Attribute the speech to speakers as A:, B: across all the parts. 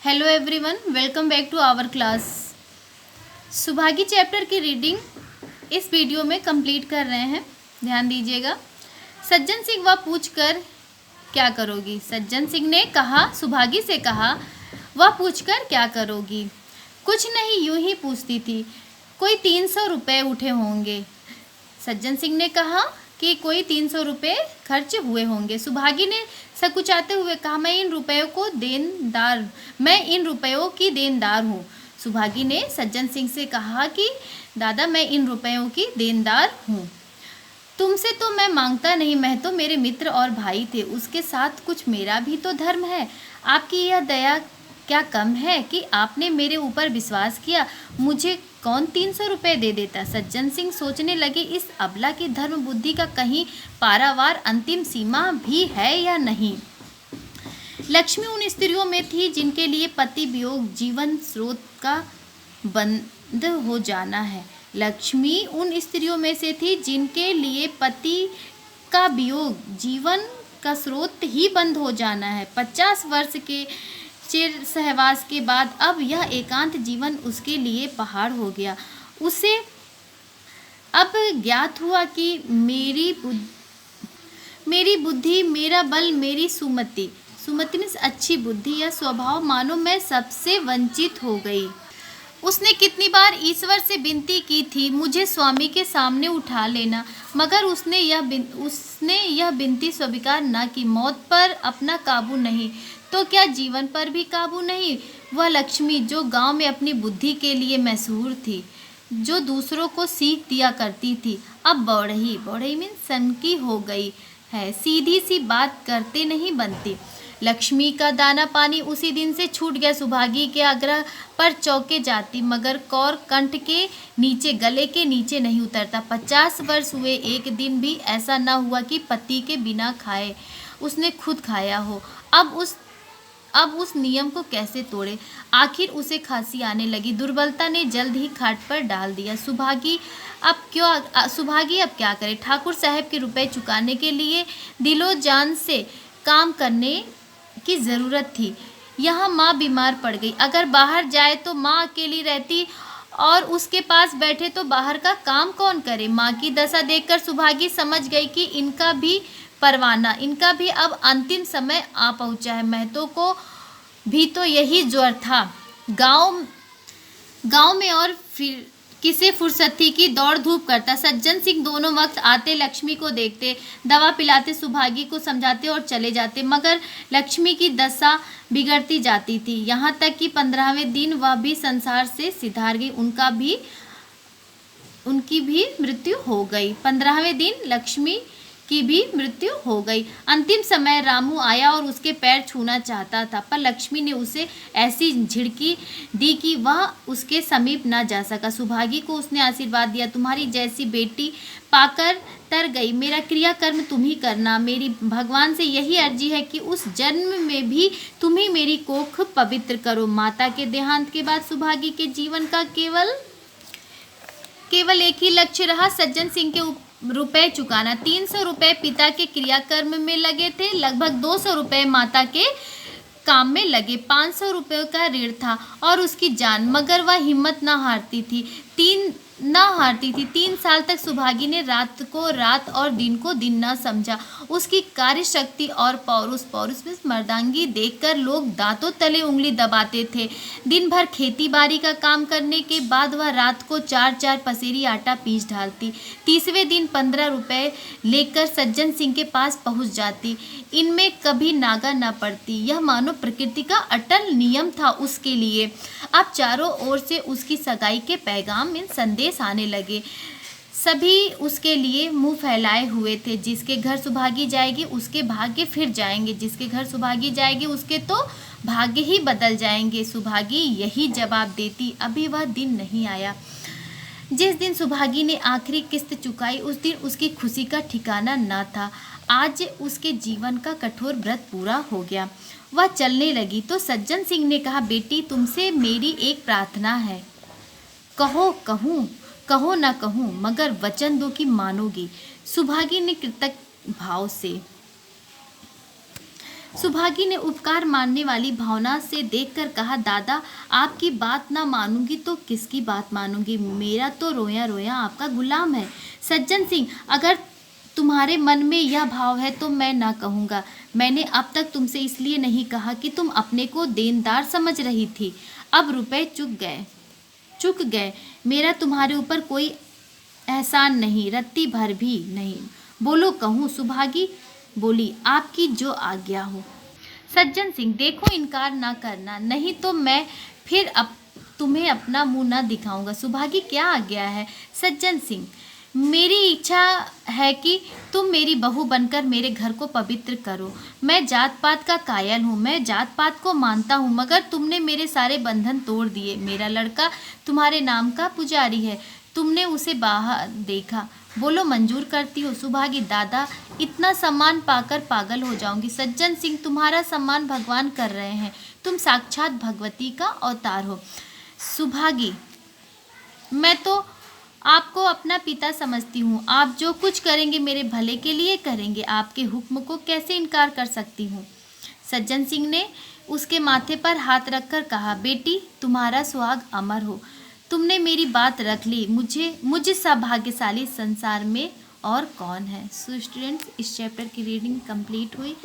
A: Hello everyone, welcome back to our class. Subhagi chapter की reading इस video में complete कर रहे हैं। ध्यान दीजिएगा। सज्जन सिंह वह पूछकर क्या करोगी। सज्जन सिंह ने कहा, सुभागी से कहा, वह पूछकर क्या करोगी। कुछ नहीं, यूं ही पूछती थी। कोई 300 रुपये उठे होंगे। सज्जन सिंह ने कहा कि कोई 300 रुपये खर्च हुए होंगे। सुभागी ने सकुचाते हुए कहा, मैं इन रुपयों की देनदार हूँ। सुभागी ने सज्जन सिंह से कहा कि दादा, मैं इन रुपयों की देनदार हूँ। तुमसे तो मैं मांगता नहीं, मैं तो मेरे मित्र और भाई थे, उसके साथ कुछ मेरा भी तो धर्म है। आपकी यह दया क्या कम है कि आपने मेरे ऊपर विश्वास किया। मुझे कौन 300 रुपये दे देता। सज्जन सिंह सोचने लगे, इस अबला की धर्म बुद्धि का कहीं पारावार अंतिम सीमा भी है या नहीं। लक्ष्मी उन स्त्रियों में थी जिनके लिए पति वियोग जीवन स्रोत का बंद हो जाना है। लक्ष्मी उन स्त्रियों में से थी जिनके लिए पति का वियोग जीवन का स्रोत ही बंद हो जाना है। 50 वर्ष के चिर सहवास के बाद अब यह एकांत जीवन उसके लिए पहाड़ हो गया। उसे अब ज्ञात हुआ कि मेरी बुद्धि, मेरा बल, मेरी सुमति मीन्स अच्छी बुद्धि या स्वभाव, मानो मैं सबसे वंचित हो गई। उसने कितनी बार ईश्वर से विनती की थी, मुझे स्वामी के सामने उठा लेना, मगर उसने यह विनती स्वीकार न की। मौत पर अपना काबू नहीं तो क्या जीवन पर भी काबू नहीं। वह लक्ष्मी जो गांव में अपनी बुद्धि के लिए मशहूर थी, जो दूसरों को सीख दिया करती थी, अब बौढ़ई मीन्स सनकी हो गई है। सीधी सी बात करते नहीं बनती। लक्ष्मी का दाना पानी उसी दिन से छूट गया। सुभागी के आग्रह पर चौके जाती, मगर कौर कंठ के नीचे, गले के नीचे नहीं उतरता। 50 वर्ष हुए, एक दिन भी ऐसा न हुआ कि पति के बिना खाए उसने खुद खाया हो। अब उस नियम को कैसे तोड़े। आखिर उसे खांसी आने लगी। दुर्बलता ने जल्द ही खाट पर डाल दिया। सुभागी अब क्या करे। ठाकुर साहब के रुपए चुकाने के लिए दिलो जान से काम करने की ज़रूरत थी। यहाँ माँ बीमार पड़ गई। अगर बाहर जाए तो माँ अकेली रहती और उसके पास बैठे तो बाहर का काम कौन करे। माँ की दशा देखकर सुभागी समझ गई कि इनका भी अब अंतिम समय आ पहुँचा है। महतो को भी तो यही ज्वर था। गांव में और फिर किसे फुर्सत थी कि दौड़ धूप करता। सज्जन सिंह दोनों वक्त आते, लक्ष्मी को देखते, दवा पिलाते, सुभागी को समझाते और चले जाते, मगर लक्ष्मी की दशा बिगड़ती जाती थी। यहाँ तक कि 15वें दिन वह भी संसार से सिधार गई। उनकी भी मृत्यु हो गई। 15वें दिन लक्ष्मी की भी मृत्यु हो गई। अंतिम समय रामू आया और उसके पैर छूना चाहता था, पर लक्ष्मी ने उसे ऐसी झिड़की दी कि वह उसके समीप न जा सका। सुभागी को उसने आशीर्वाद दिया, तुम्हारी जैसी बेटी पाकर तर गई। मेरा क्रियाकर्म तुम ही करना। मेरी भगवान से यही अर्जी है कि उस जन्म में भी तुम ही मेरी कोख पवित्र करो। माता के देहांत के बाद सुभागी के जीवन का केवल एक ही लक्ष्य रहा, सज्जन सिंह के रुपए चुकाना। 300 रुपये पिता के क्रियाकर्म में लगे थे, लगभग 200 रुपये माता के काम में लगे। 500 रुपये का ऋण था और उसकी जान, मगर वह हिम्मत न हारती थी। 3 साल तक सुभागी ने रात को रात और दिन को दिन न समझा। उसकी कार्य शक्ति और पौरुष में मर्दांगी देखकर लोग दांतों तले उंगली दबाते थे। दिन भर खेती बाड़ी का काम करने के बाद वह रात को 4 पसेरी आटा पीस डालती। 30वें दिन 15 रुपये लेकर सज्जन सिंह के पास पहुंच जाती। इनमें कभी नागा न पड़ती। यह मानो प्रकृति का अटल नियम था उसके लिए। अब चारों ओर से उसकी सगाई के पैगाम में संदेश आने लगे। सभी उसके लिए मुंह फैलाए हुए थे। जिसके घर सुभागी जाएगी उसके भाग्य फिर जाएंगे, जिसके घर सुभागी जाएगी उसके तो भाग्य ही बदल जाएंगे। सुभागी यही जवाब देती। अभी वह दिन नहीं आया। जिस दिन सुभागी ने आखिरी किस्त चुकाई, उस दिन उसकी खुशी का ठिकाना न था। आज उसके जीवन का कठोर व्रत पूरा हो गया। वह चलने लगी तो सज्जन सिंह ने कहा, बेटी, तुमसे मेरी एक प्रार्थना है। कहो ना कहूँ, मगर वचन दो कि मानोगी। सुभागी ने कृतज्ञ भाव से सुभागी ने उपकार मानने वाली भावना से देखकर कहा, दादा आपकी बात ना मानूंगी तो किसकी बात मानूंगी, मेरा तो रोया रोया आपका गुलाम है। सज्जन सिंह, अगर तुम्हारे मन में यह भाव है तो मैं ना कहूँगा। मैंने अब तक तुमसे इसलिए नहीं कहा कि तुम अपने को देनदार समझ रही थी। अब रुपए चुक गए। मेरा तुम्हारे ऊपर कोई एहसान नहीं, रत्ती भर भी नहीं। बोलो कहूँ? सुभागी बोली, आपकी जो आज्ञा हो। सज्जन सिंह, देखो इनकार ना करना, नहीं तो मैं फिर तुम्हें अपना मुंह ना दिखाऊंगा। सुभागी, क्या आज्ञा है? सज्जन सिंह, मेरी इच्छा है कि तुम मेरी बहू बनकर मेरे घर को पवित्र करो। मैं जात पात का कायल हूँ, मैं जात पात को मानता हूँ, मगर तुमने मेरे सारे बंधन तोड़ दिए। मेरा लड़का तुम्हारे नाम का पुजारी है, तुमने उसे बाहर देखा। बोलो मंजूर करती हो? सुभागी, दादा इतना सम्मान पाकर पागल हो जाऊंगी। सज्जन सिंह, तुम्हारा सम्मान भगवान कर रहे हैं, तुम साक्षात भगवती का अवतार हो। सुभागी, मैं तो आपको अपना पिता समझती हूँ, आप जो कुछ करेंगे मेरे भले के लिए करेंगे, आपके हुक्म को कैसे इनकार कर सकती हूँ। सज्जन सिंह ने उसके माथे पर हाथ रखकर कहा, बेटी तुम्हारा सुहाग अमर हो, तुमने मेरी बात रख ली, मुझे सौभाग्यशाली संसार में और कौन है। सो स्टूडेंट्स, इस चैप्टर की रीडिंग कंप्लीट हुई।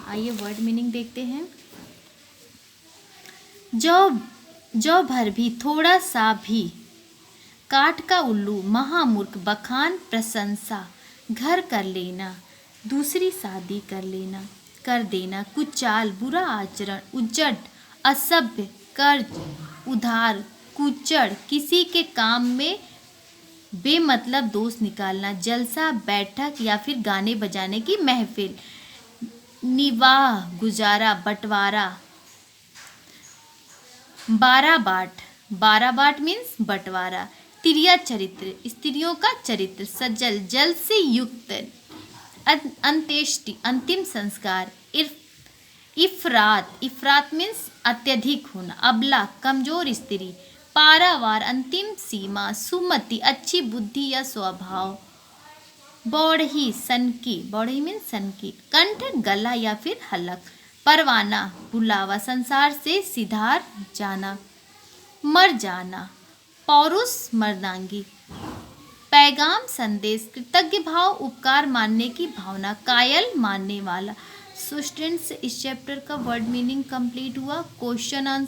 A: आइए वर्ड मीनिंग देखते हैं। जो भर भी, थोड़ा सा भी, काट का उल्लू, महामूर्ख, बखान, प्रशंसा, घर कर लेना, दूसरी शादी कर देना, कुचाल, बुरा आचरण, उज्जड, असभ्य, कर्ज, उधार, कुचड़, किसी के काम में बेमतलब दोष निकालना, जलसा, बैठक या फिर गाने बजाने की महफिल, निवाह, गुजारा, बंटवारा, बारह बाट मीन्स बंटवारा, तिरिया चरित्र, स्त्रियों का चरित्र, सज्जल, जल से युक्त, अंत्येष्टि, अंतिम संस्कार, इफरात मीन्स अत्यधिक होना, अबला, कमजोर स्त्री, पारावार, अंतिम सीमा, सुमति, अच्छी बुद्धि या स्वभाव, बौढ़ी मीन्स सनकी, कंठ, गला या फिर हलक, परवाना, बुलावा, संसार से सिधार जाना, मर जाना, पौरुष, मर्दांगी, पैगाम, संदेश, कृतज्ञ भाव, उपकार मानने की भावना, कायल, मानने वाला। सो स्टूडेंट्स, इस चैप्टर का वर्ड मीनिंग कंप्लीट हुआ। Question answer